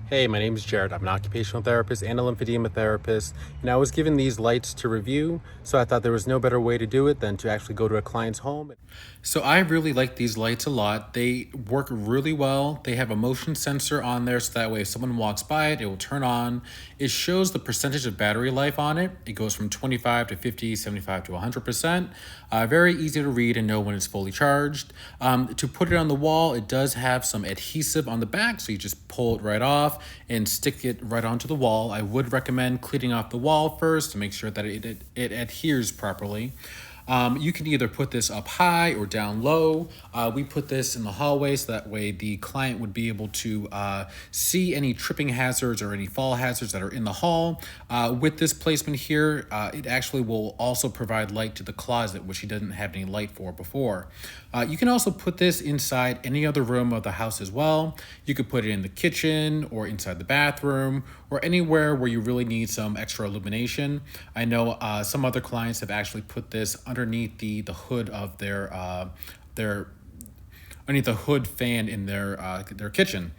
Hey, my name is Jared. I'm an occupational therapist and a lymphedema therapist, and I was given these lights to review, so I thought there was no better way to do it than to actually go to a client's home. So I really like these lights a lot. They work really well. They have a motion sensor on there, so that way if someone walks by it, it will turn on. It shows the percentage of battery life on it. It goes from 25 to 50, 75 to 100%. Very easy to read and know when it's fully charged. To put it on the wall, it does have some adhesive on the back, so you just pull it right off and stick it right onto the wall. I would recommend cleaning off the wall first to make sure that it adheres properly. You can either put this up high or down low. We put this in the hallway so that way the client would be able to see any tripping hazards or any fall hazards that are in the hall. With this placement here, it actually will also provide light to the closet, which he didn't have any light for before. You can also put this inside any other room of the house as well. You could put it in the kitchen or inside the bathroom or anywhere where you really need some extra illumination. I know some other clients have actually put this underneath the hood of their underneath the hood fan in their kitchen.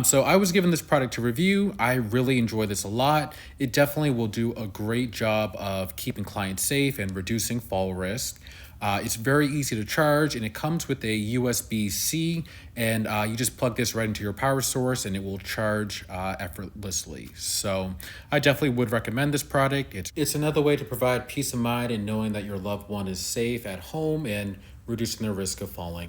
So I was given this product to review. I really enjoy this a lot. It definitely will do a great job of keeping clients safe and reducing fall risk. It's very easy to charge, and it comes with a USB-C, and you just plug this right into your power source and it will charge effortlessly. So I definitely would recommend this product. It's another way to provide peace of mind and knowing that your loved one is safe at home and reducing the risk of falling.